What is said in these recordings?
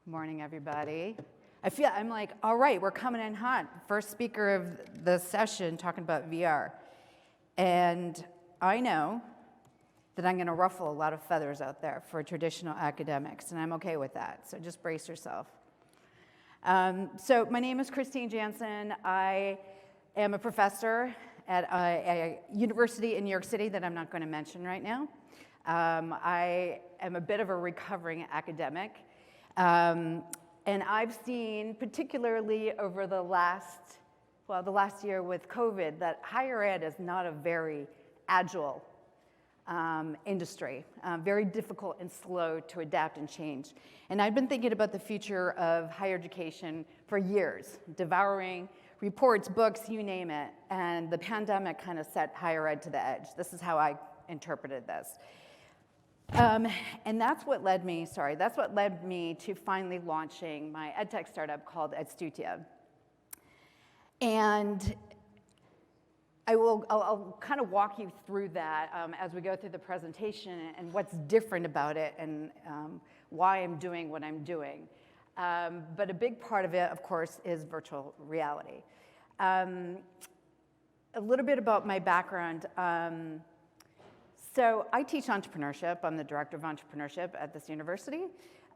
Morning, everybody. I'm like, all right, we're coming in hot. First speaker of the session talking about VR. And I know that I'm gonna ruffle a lot of feathers out there for traditional academics, and I'm okay with that, so just brace yourself. So my name is Christine Janssen. I am a professor at a university in New York City that I'm not gonna mention right now. I am a bit of a recovering academic. And I've seen, particularly over the last year with COVID, that higher ed is not a very agile industry, very difficult and slow to adapt and change. And I've been thinking about the future of higher education for years, devouring reports, books, you name it. And the pandemic kind of set higher ed to the edge. This is how I interpreted this. And that's what led me to finally launching my edtech startup called Edstutia. And I'll kind of walk you through that as we go through the presentation and what's different about it and why I'm doing what I'm doing. But a big part of it, of course, is virtual reality. A little bit about my background. So I teach entrepreneurship. I'm the director of entrepreneurship at this university,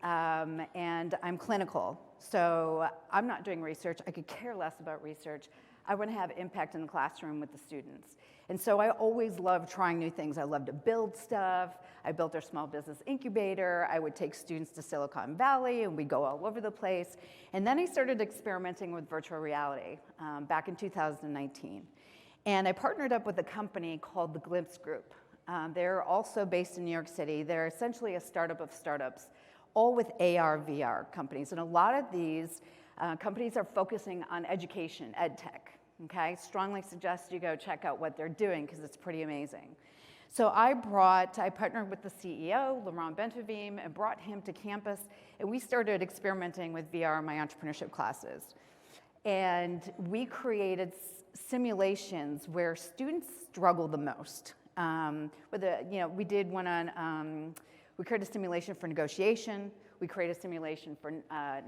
and I'm clinical. So I'm not doing research. I could care less about research. I want to have impact in the classroom with the students. And so I always love trying new things. I love to build stuff. I built our small business incubator. I would take students to Silicon Valley, and we'd go all over the place. And then I started experimenting with virtual reality back in 2019. And I partnered up with a company called the Glimpse Group. They're also based in New York City. They're essentially a startup of startups, all with AR, VR companies. And a lot of these companies are focusing on education, ed tech, okay? Strongly suggest you go check out what they're doing because it's pretty amazing. So I partnered with the CEO, Laurent Bentovim, and brought him to campus, and we started experimenting with VR in my entrepreneurship classes. And we created simulations where students struggle the most. We did one on, we created a simulation for negotiation, we created a simulation for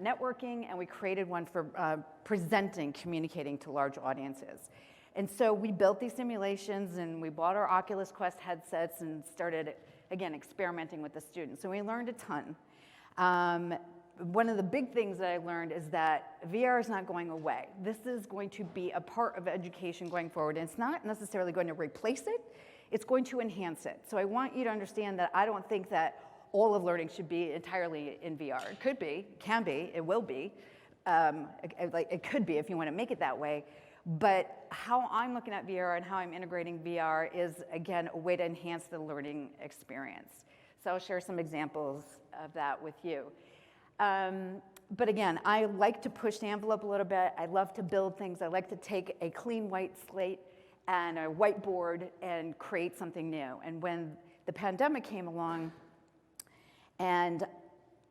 networking, and we created one for presenting, communicating to large audiences. And so we built these simulations, and we bought our Oculus Quest headsets and started, again, experimenting with the students. So we learned a ton. One of the big things that I learned is that VR is not going away. This is going to be a part of education going forward, and it's not necessarily going to replace it. It's going to enhance it. So I want you to understand that I don't think that all of learning should be entirely in VR. It could be, can be, it will be. It could be if you want to make it that way. But how I'm looking at VR and how I'm integrating VR is, again, a way to enhance the learning experience. So I'll share some examples of that with you. But again, I like to push the envelope a little bit. I love to build things. I like to take a clean white slate and a whiteboard and create something new. And when the pandemic came along, and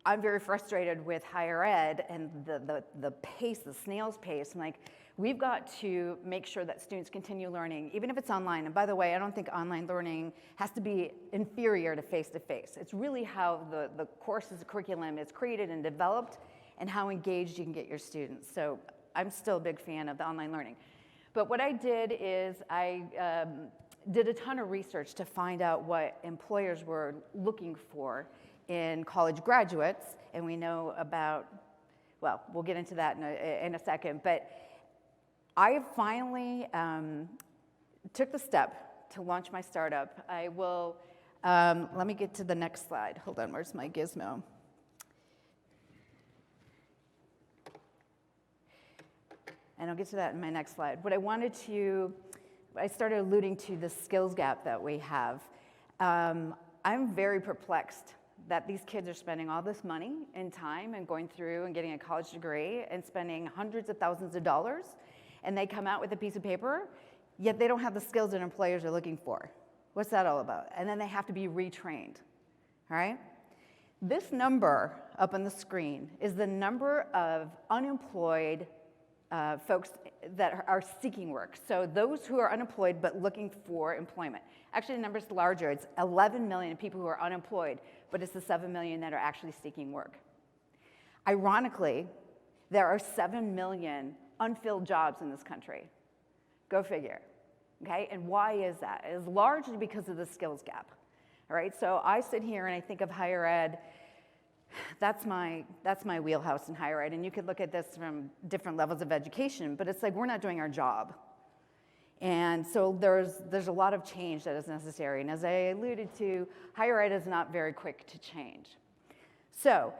I'm very frustrated with higher ed and the pace, the snail's pace, I'm like, we've got to make sure that students continue learning, even if it's online. And by the way, I don't think online learning has to be inferior to face-to-face. It's really how the courses, the curriculum is created and developed and how engaged you can get your students. So I'm still a big fan of the online learning. But what I did is I did a ton of research to find out what employers were looking for in college graduates, and we know about, well, we'll get into that in a second, but I finally took the step to launch my startup. I will, let me get to the next slide. Hold on, where's my gizmo? And I'll get to that in my next slide. I started alluding to the skills gap that we have. I'm very perplexed that these kids are spending all this money and time and going through and getting a college degree and spending hundreds of thousands of dollars, and they come out with a piece of paper, yet they don't have the skills that employers are looking for. What's that all about? And then they have to be retrained, all right? This number up on the screen is the number of unemployed folks that are seeking work. So those who are unemployed but looking for employment. Actually, the number's larger. It's 11 million people who are unemployed, but it's the 7 million that are actually seeking work. Ironically, there are 7 million unfilled jobs in this country. Go figure, okay? And why is that? It is largely because of the skills gap, all right? So I sit here and I think of higher ed, that's my wheelhouse in higher ed, and you could look at this from different levels of education, but it's like we're not doing our job. And so there's a lot of change that is necessary, and as I alluded to, higher ed is not very quick to change. So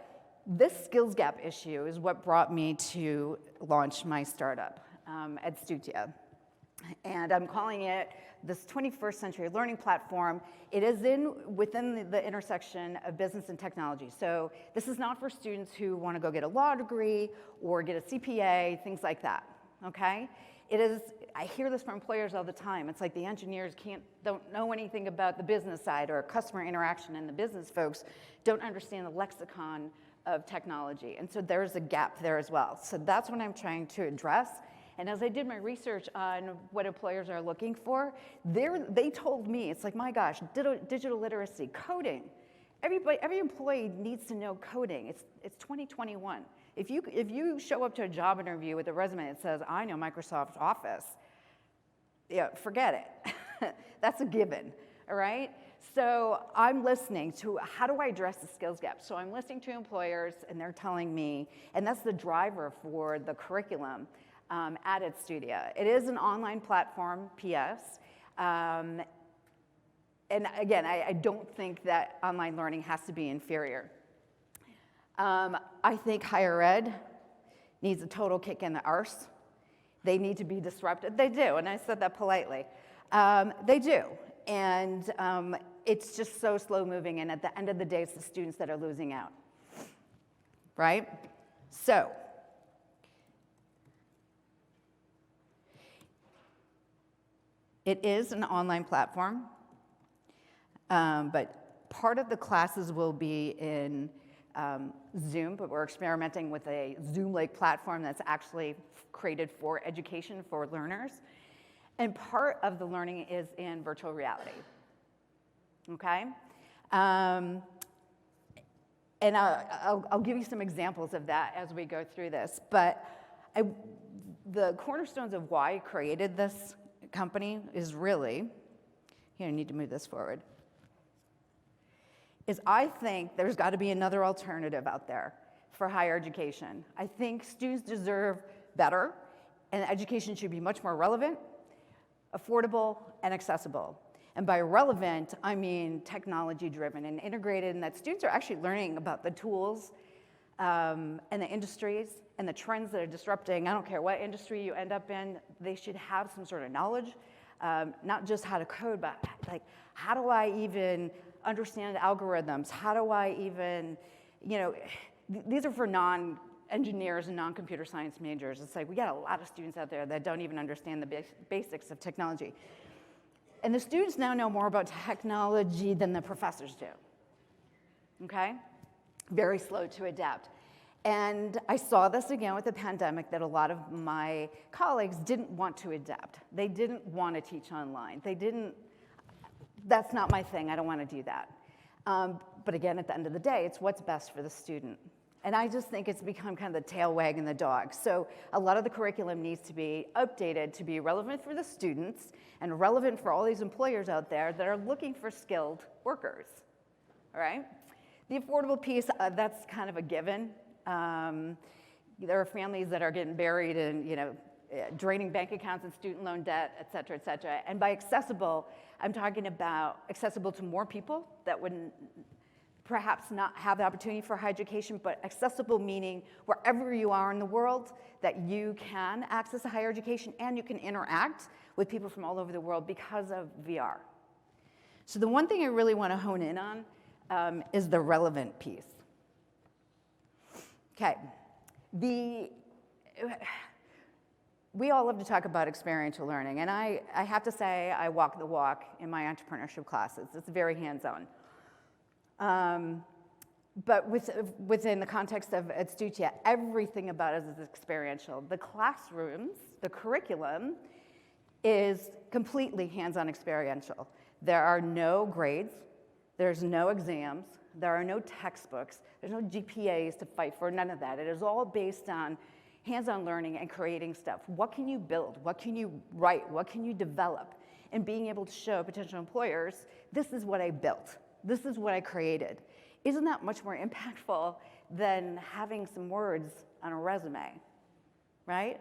this skills gap issue is what brought me to launch my startup, Edstutia. And I'm calling it this 21st century learning platform. It is within the intersection of business and technology. So this is not for students who want to go get a law degree or get a CPA, things like that, okay? It is, I hear this from employers all the time. It's like the engineers don't know anything about the business side, or customer interaction, and the business folks don't understand the lexicon of technology. And so there's a gap there as well. So that's what I'm trying to address. And as I did my research on what employers are looking for, they told me, it's like, my gosh, digital literacy, coding. Every employee needs to know coding. It's 2021. If you show up to a job interview with a resume that says, I know Microsoft Office, yeah, forget it. That's a given, all right? So I'm listening to how do I address the skills gap? So I'm listening to employers, and they're telling me, and that's the driver for the curriculum at Edstutia. It is an online platform, PS. And again, I don't think that online learning has to be inferior. I think higher ed needs a total kick in the arse. They need to be disrupted. They do, and I said that politely. They do, and it's just so slow moving, and at the end of the day, it's the students that are losing out, right? So, it is an online platform, but part of the classes will be in Zoom, but we're experimenting with a Zoom-like platform that's actually created for education for learners. And part of the learning is in virtual reality, okay? And I'll give you some examples of that as we go through this, but the cornerstones of why I created this company is really, here I need to move this forward, is I think there's got to be another alternative out there for higher education. I think students deserve better, and education should be much more relevant, affordable, and accessible. And by relevant, I mean technology-driven and integrated, and that students are actually learning about the tools and the industries and the trends that are disrupting. I don't care what industry you end up in, they should have some sort of knowledge, not just how to code, but like, how do I even understand algorithms? How do I even, these are for non-engineers and non-computer science majors. It's like, we got a lot of students out there that don't even understand the basics of technology. And the students now know more about technology than the professors do, okay? Very slow to adapt. And I saw this again with the pandemic, that a lot of my colleagues didn't want to adapt. They didn't want to teach online. That's not my thing, I don't want to do that. But again, at the end of the day, it's what's best for the student. And I just think it's become kind of the tail wagging the dog. So a lot of the curriculum needs to be updated to be relevant for the students and relevant for all these employers out there that are looking for skilled workers, all right? The affordable piece, that's kind of a given. There are families that are getting buried in, draining bank accounts and student loan debt, et cetera, et cetera. And by accessible, I'm talking about accessible to more people that would perhaps not have the opportunity for higher education, but accessible meaning wherever you are in the world, that you can access a higher education and you can interact with people from all over the world because of VR. So the one thing I really want to hone in on is the relevant piece. Okay, we all love to talk about experiential learning, and I have to say I walk the walk in my entrepreneurship classes. It's very hands-on. But within the context of Edstutia, everything about it is experiential. The classrooms, the curriculum, is completely hands-on experiential. There are no grades, there's no exams, There are no textbooks. There's no GPAs to fight for, none of that. It is all based on hands-on learning and creating stuff. What can you build? What can you write? What can you develop? And being able to show potential employers, this is what I built. This is what I created. Isn't that much more impactful than having some words on a resume, right?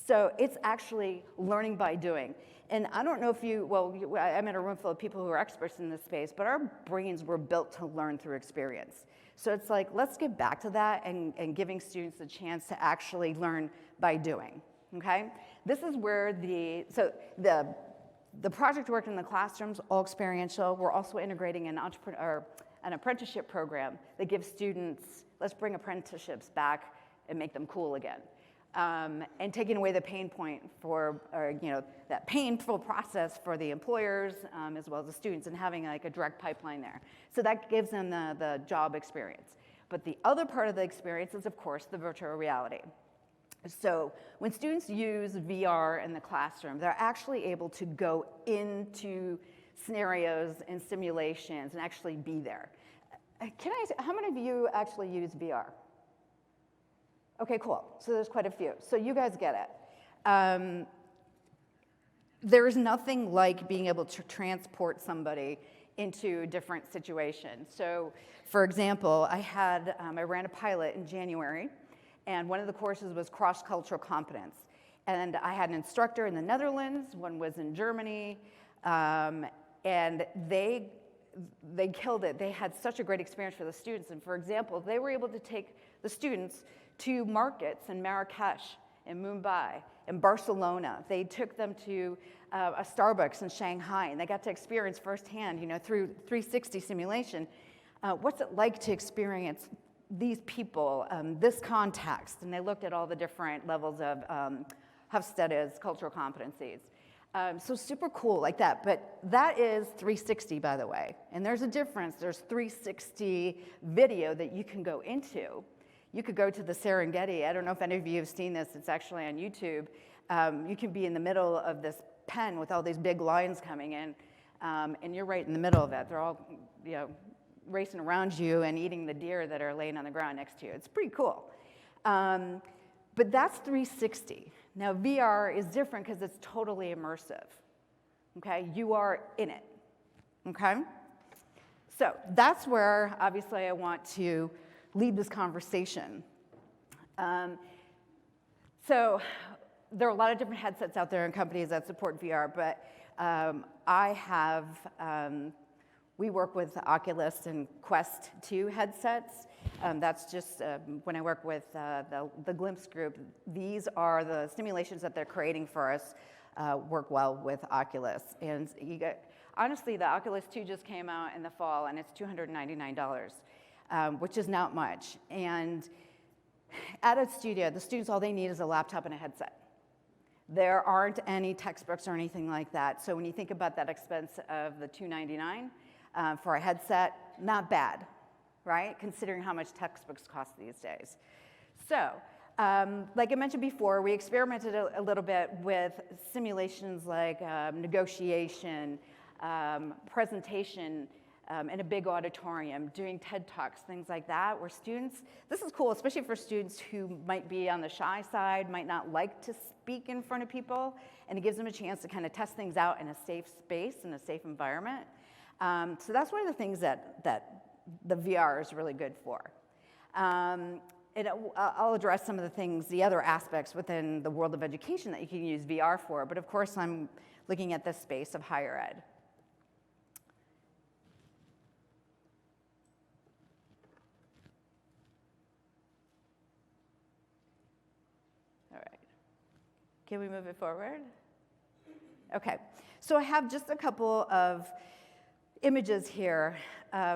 So it's actually learning by doing. And I don't know if I'm in a room full of people who are experts in this space, but our brains were built to learn through experience. So it's like, let's get back to that and giving students a chance to actually learn by doing, okay? This is where the project work in the classrooms, all experiential. We're also integrating an apprenticeship program that gives students, let's bring apprenticeships back and make them cool again. And taking away the pain point that painful process for the employers as well as the students, and having like a direct pipeline there. So that gives them the job experience. But the other part of the experience is, of course, the virtual reality. So when students use VR in the classroom, they're actually able to go into scenarios and simulations and actually be there. How many of you actually use VR? Okay, cool. So there's quite a few. So you guys get it. There is nothing like being able to transport somebody into a different situation. So, for example, I ran a pilot in January, and one of the courses was cross-cultural competence. And I had an instructor in the Netherlands, one was in Germany, and they killed it. They had such a great experience for the students. And for example, they were able to take the students to markets in Marrakesh, in Mumbai, in Barcelona. They took them to a Starbucks in Shanghai, and they got to experience firsthand, through 360 simulation, what's it like to experience these people, this context. And they looked at all the different levels of Hofstede's cultural competencies. So super cool like that, but that is 360, by the way. And there's a difference. There's 360 video that you can go into. You could go to the Serengeti. I don't know if any of you have seen this. It's actually on YouTube. You can be in the middle of this pen with all these big lions coming in, and you're right in the middle of it. They're all, racing around you and eating the deer that are laying on the ground next to you. It's pretty cool. But that's 360. Now, VR is different because it's totally immersive, okay? You are in it, okay? So that's where, obviously, I want to lead this conversation. So there are a lot of different headsets out there and companies that support VR, but we work with Oculus and Quest 2 headsets. That's just when I work with the Glimpse group, these are the simulations that they're creating for us work well with Oculus. And honestly, the Oculus 2 just came out in the fall, and it's $299. Which is not much. And at Edstutia, the students, all they need is a laptop and a headset. There aren't any textbooks or anything like that. So when you think about that expense of the $299 for a headset, not bad, right? Considering how much textbooks cost these days. So, like I mentioned before, we experimented a little bit with simulations like negotiation, presentation, in a big auditorium, doing TED Talks, things like that, where students, this is cool, especially for students who might be on the shy side, might not like to speak in front of people, and it gives them a chance to kind of test things out in a safe space, in a safe environment. So that's one of the things that the VR is really good for. And I'll address some of the things, the other aspects within the world of education that you can use VR for, but of course I'm looking at this space of higher ed. Can we move it forward? Okay, so I have just a couple of images here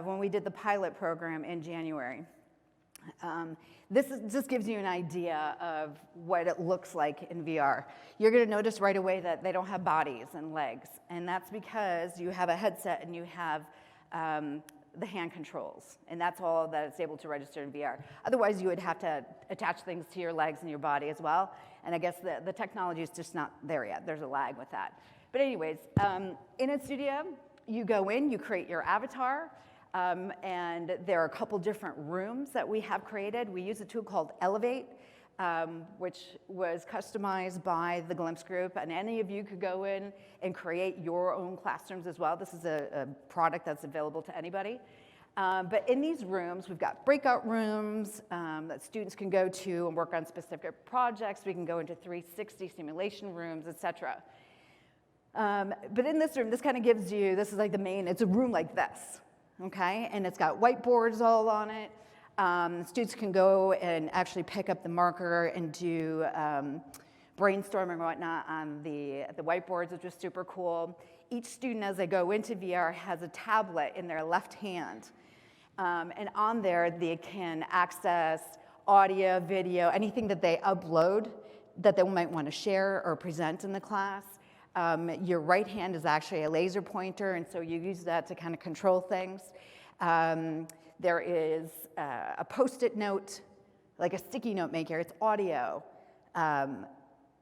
when we did the pilot program in January. This just gives you an idea of what it looks like in VR. You're gonna notice right away that they don't have bodies and legs, and that's because you have a headset and you have the hand controls, and that's all that it's able to register in VR. Otherwise, you would have to attach things to your legs and your body as well, and I guess the technology is just not there yet. There's a lag with that. But anyways, in Edstutia, you go in, you create your avatar, And there are a couple different rooms that we have created. We use a tool called Elevate, which was customized by the Glimpse group, and any of you could go in and create your own classrooms as well. This is a product that's available to anybody. But in these rooms, we've got breakout rooms that students can go to and work on specific projects. We can go into 360 simulation rooms, et cetera. But in this room, this kind of gives you, this is like the main, it's a room like this, okay? And it's got whiteboards all on it. Students can go and actually pick up the marker and do brainstorming and whatnot on the whiteboards, which is super cool. Each student, as they go into VR, has a tablet in their left hand. And on there, they can access audio, video, anything that they upload that they might want to share or present in the class. Your right hand is actually a laser pointer, and so you use that to kind of control things. There is a Post-it note, like a sticky note maker. It's audio.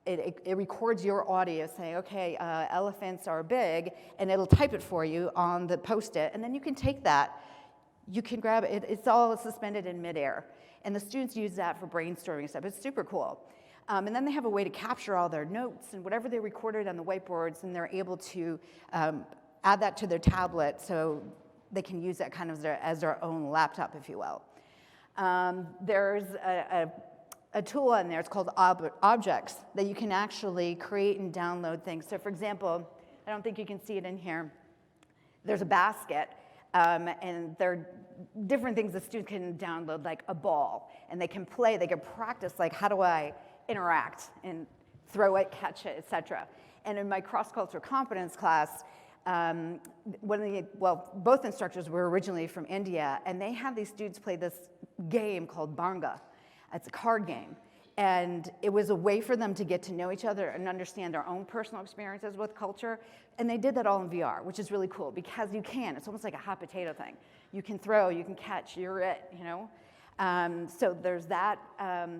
It records your audio saying, okay, elephants are big, and it'll type it for you on the Post-it, and then you can take that. You can grab it. It's all suspended in midair, and the students use that for brainstorming stuff. It's super cool. And then they have a way to capture all their notes and whatever they recorded on the whiteboards, and they're able to add that to their tablet so they can use that kind of as their own laptop, if you will. There's a tool in there, it's called Objects, that you can actually create and download things. So for example, I don't think you can see it in here, there's a basket, and there are different things the student can download, like a ball, and they can play, they can practice, like how do I interact and throw it, catch it, et cetera. And in my cross-cultural competence class, both instructors were originally from India, and they had these students play this game called Banga. It's a card game. And it was a way for them to get to know each other and understand their own personal experiences with culture. And they did that all in VR, which is really cool because you can. It's almost like a hot potato thing. You can throw, you can catch, you're it, you know? So there's that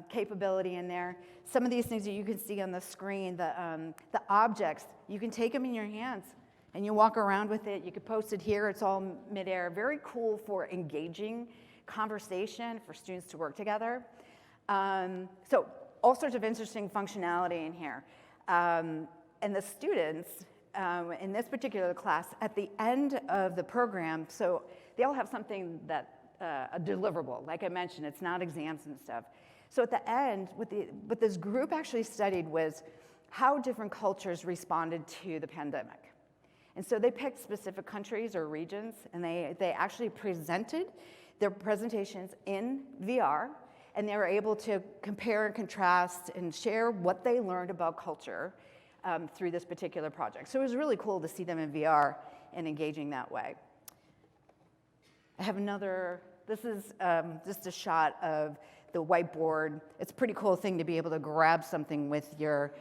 capability in there. Some of these things that you can see on the screen, the objects, you can take them in your hands and you walk around with it. You could post it here. It's all midair. Very cool for engaging conversation for students to work together. So all sorts of interesting functionality in here. And the students in this particular class, at the end of the program, so they all have something that, a deliverable. Like I mentioned, it's not exams and stuff. So at the end, what this group actually studied was how different cultures responded to the pandemic. And so they picked specific countries or regions, and they actually presented their presentations in VR, and they were able to compare and contrast and share what they learned about culture through this particular project. So it was really cool to see them in VR and engaging that way. I have another, this is just a shot of the whiteboard. It's a pretty cool thing to be able to grab something with your,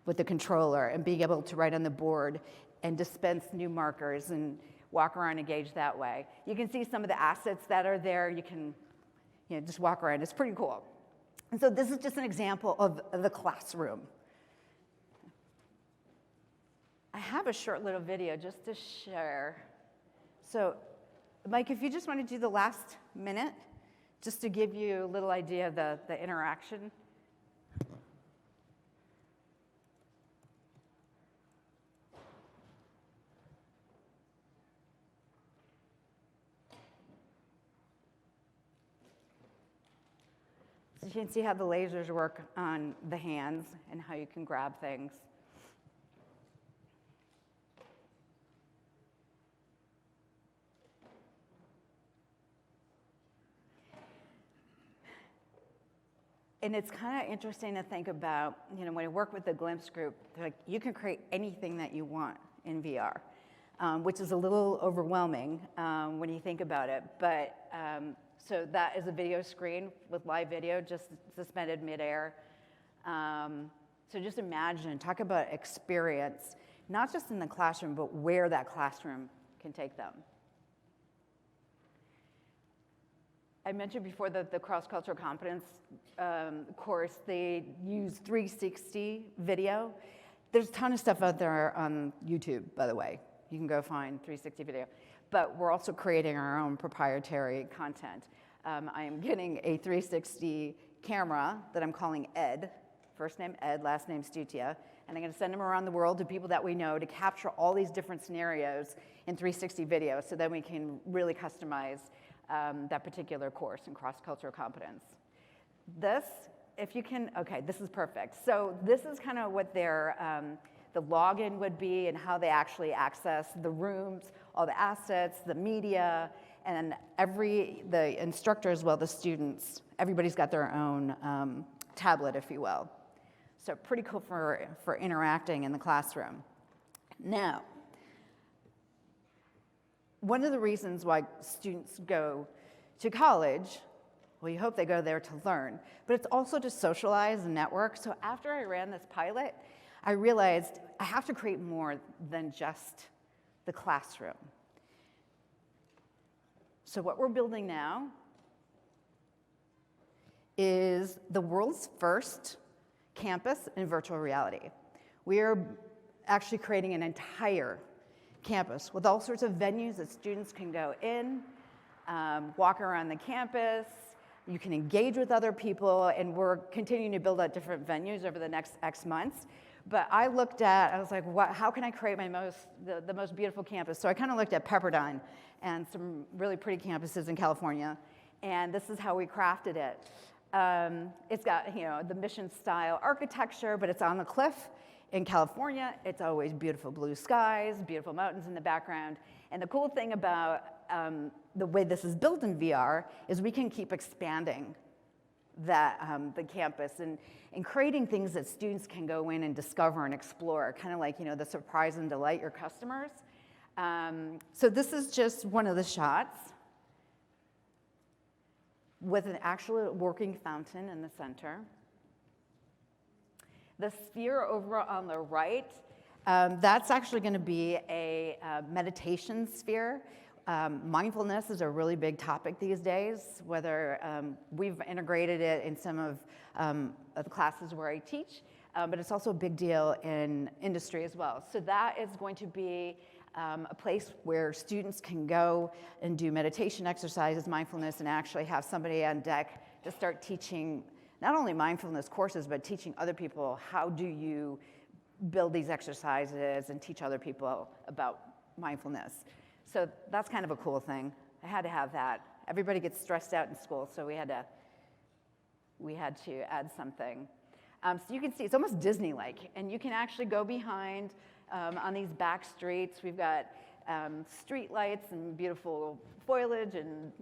with the controller and being able to write on the board and dispense new markers and walk around and engage that way. You can see some of the assets that are there. You can just walk around. It's pretty cool. And so this is just an example of the classroom. I have a short little video just to share. So, Mike, if you just want to do the last minute, just to give you a little idea of the interaction. So you can see how the lasers work on the hands and how you can grab things. And it's kind of interesting to think about, when I work with the Glimpse group, like, you can create anything that you want in VR, which is a little overwhelming when you think about it. But so that is a video screen with live video, just suspended midair. So just imagine, talk about experience, not just in the classroom, but where that classroom can take them. I mentioned before that the cross-cultural competence course, they use 360 video. There's a ton of stuff out there on YouTube, by the way. you can go find 360 video. But we're also creating our own proprietary content. I am getting a 360 camera that I'm calling Ed, first name Ed, last name Edstutia, and I'm gonna send them around the world to people that we know to capture all these different scenarios in 360 video, so then we can really customize that particular course in cross-cultural competence. This, if you can, okay, this is perfect. So this is kind of what their, the login would be and how they actually access the rooms, all the assets, the media, and the instructor as well, the students, everybody's got their own tablet, if you will. So pretty cool for interacting in the classroom. Now, one of the reasons why students go to college, well, you hope they go there to learn, but it's also to socialize and network. So after I ran this pilot, I realized I have to create more than just the classroom. So what we're building now is the world's first campus in virtual reality. We are actually creating an entire campus with all sorts of venues that students can go in, walk around the campus, you can engage with other people, and we're continuing to build out different venues over the next X months. But I was like, how can I create the most beautiful campus? So I kind of looked at Pepperdine and some really pretty campuses in California, and this is how we crafted it. It's got, the mission style architecture, but it's on the cliff. In California, it's always beautiful blue skies, beautiful mountains in the background. And the cool thing about the way this is built in VR is we can keep expanding the campus and creating things that students can go in and discover and explore, kind of like, the surprise and delight your customers. So this is just one of the shots with an actual working fountain in the center. The sphere over on the right, that's actually going to be a meditation sphere. Mindfulness is a really big topic these days, whether we've integrated it in some of the classes where I teach, but it's also a big deal in industry as well. So that is going to be a place where students can go and do meditation exercises, mindfulness, and actually have somebody on deck to start teaching not only mindfulness courses, but teaching other people how do you build these exercises and teach other people about mindfulness. So that's kind of a cool thing. I had to have that. Everybody gets stressed out in school, so we had to add something. So you can see it's almost Disney-like, and you can actually go behind on these back streets. We've got street lights and beautiful foliage and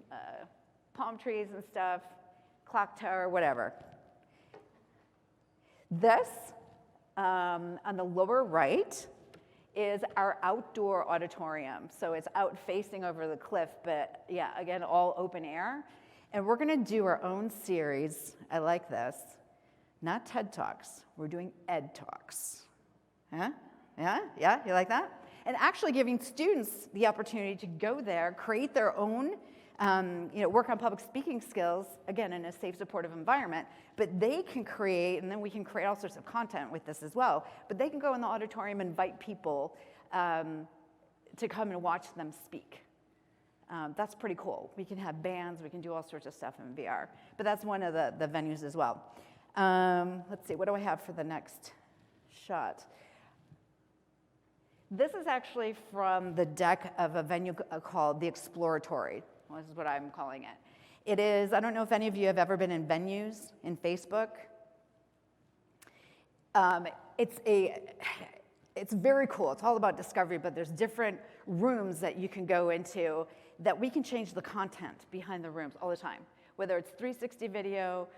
palm trees and stuff, clock tower, whatever. This, on the lower right, is our outdoor auditorium. So it's out facing over the cliff, but yeah, again, all open air. And we're gonna do our own series. I like this. Not TED Talks, we're doing Ed Talks. Huh? Yeah, you like that? And actually giving students the opportunity to go there, create their own, work on public speaking skills, again, in a safe, supportive environment, but they can create, and then we can create all sorts of content with this as well, but they can go in the auditorium and invite people to come and watch them speak. That's pretty cool. We can have bands, we can do all sorts of stuff in VR, but that's one of the venues as well. Let's see, what do I have for the next shot? This is actually from the deck of a venue called the Exploratory. Well, this is what I'm calling it. It is, I don't know if any of you have ever been in venues in Facebook. It's very cool. It's all about discovery, but there's different rooms that you can go into that we can change the content behind the rooms all the time, whether it's 360 video,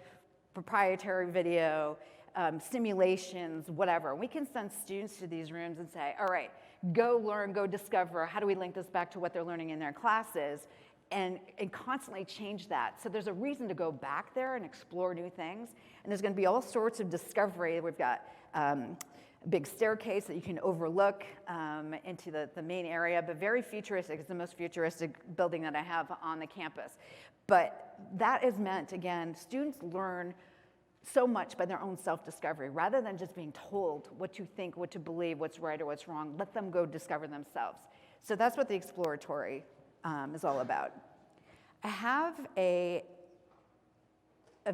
proprietary video, simulations, whatever. We can send students to these rooms and say, all right, go learn, go discover, how do we link this back to what they're learning in their classes, and constantly change that. So there's a reason to go back there and explore new things, and there's gonna be all sorts of discovery. We've got a big staircase that you can overlook into the main area, but very futuristic. It's the most futuristic building that I have on the campus. But that is meant, again, students learn so much by their own self-discovery, rather than just being told what to think, what to believe, what's right or what's wrong. Let them go discover themselves. So that's what the exploratory is all about. I have a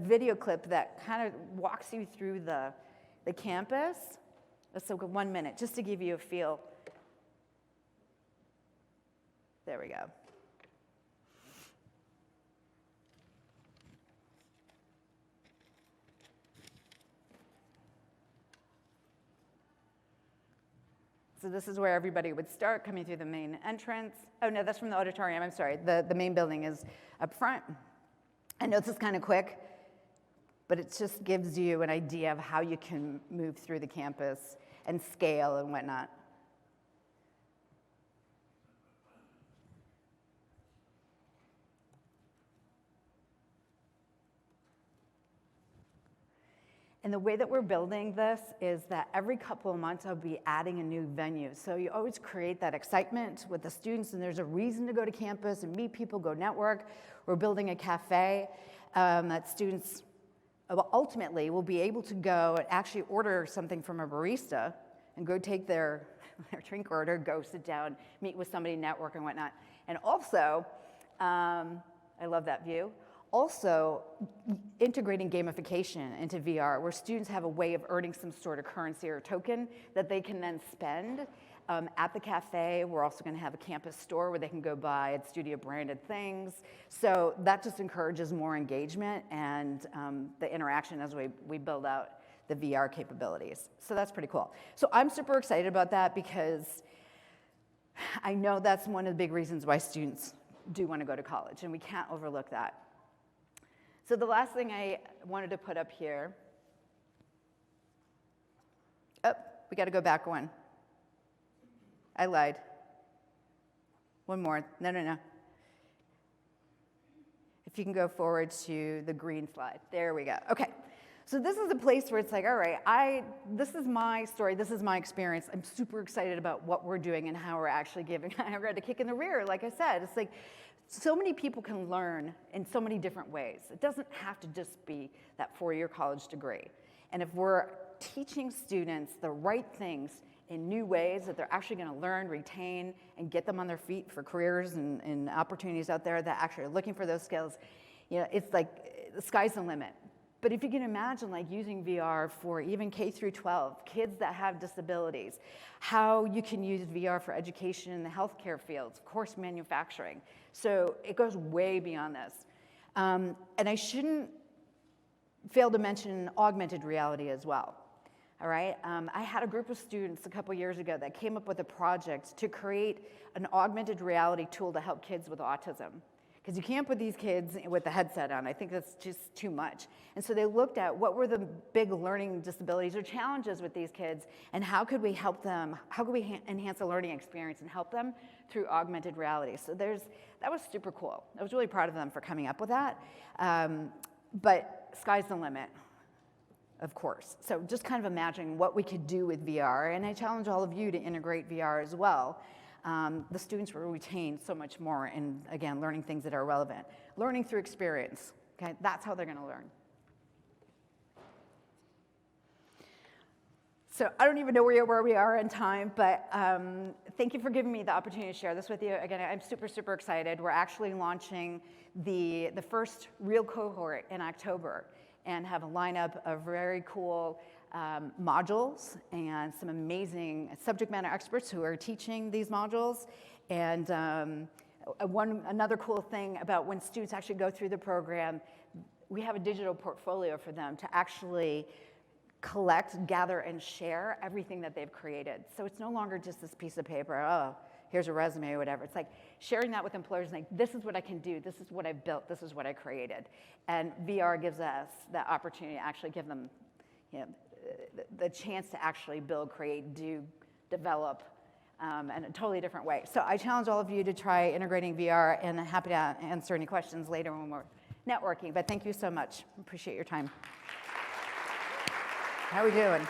video clip that kind of walks you through the campus. So 1 minute, just to give you a feel. There we go. So this is where everybody would start, coming through the main entrance. Oh no, that's from the auditorium, I'm sorry. The main building is up front. I know this is kind of quick, but it just gives you an idea of how you can move through the campus and scale and whatnot. And the way that we're building this is that every couple of months I'll be adding a new venue. So you always create that excitement with the students, and there's a reason to go to campus and meet people, go network. We're building a cafe that students ultimately will be able to go and actually order something from a barista and go take their drink order, go sit down, meet with somebody, network and whatnot. And also, I love that view. Also, integrating gamification into VR, where students have a way of earning some sort of currency or token that they can then spend at the cafe. We're also going to have a campus store where they can go buy Edstutia branded things. So that just encourages more engagement and the interaction as we build out the VR capabilities. So that's pretty cool. So I'm super excited about that because I know that's one of the big reasons why students do want to go to college, and we can't overlook that. So the last thing I wanted to put up here, we got to go back one. I lied. One more. No. If you can go forward to the green slide. There we go. Okay. So this is a place where it's like, all right, this is my story, this is my experience. I'm super excited about what we're doing and how we're actually giving. I got a kick in the rear, like I said. It's like, so many people can learn in so many different ways. It doesn't have to just be that 4-year college degree. And if we're teaching students the right things in new ways that they're actually going to learn, retain, and get them on their feet for careers and opportunities out there that actually are looking for those skills, you know, it's like the sky's the limit. But if you can imagine like using VR for even K through 12, kids that have disabilities, how you can use VR for education in the healthcare fields, of course manufacturing. So it goes way beyond this. And I shouldn't fail to mention augmented reality as well. All right, I had a group of students a couple years ago that came up with a project to create an augmented reality tool to help kids with autism. Because you can't put these kids with the headset on. I think that's just too much. And so they looked at what were the big learning disabilities or challenges with these kids, and how could we help them, how could we enhance the learning experience and help them through augmented reality. So that was super cool. I was really proud of them for coming up with that. But sky's the limit, of course. So just kind of imagining what we could do with VR, and I challenge all of you to integrate VR as well. The students will retain so much more, and again, learning things that are relevant. Learning through experience, okay? That's how they're gonna learn. So I don't even know where we are in time, but thank you for giving me the opportunity to share this with you. Again, I'm super, super excited. We're actually launching the first real cohort in October, and have a lineup of very cool modules and some amazing subject matter experts who are teaching these modules. And another cool thing about when students actually go through the program, we have a digital portfolio for them to actually collect, gather, and share everything that they've created. So it's no longer just this piece of paper, oh, here's a resume or whatever. It's like sharing that with employers, like, this is what I can do, this is what I've built, this is what I created. And VR gives us that opportunity to actually give them, you know, the chance to actually build, create, do, develop in a totally different way. So I challenge all of you to try integrating VR, and I'm happy to answer any questions later when we're networking. But thank you so much. Appreciate your time. How are we doing?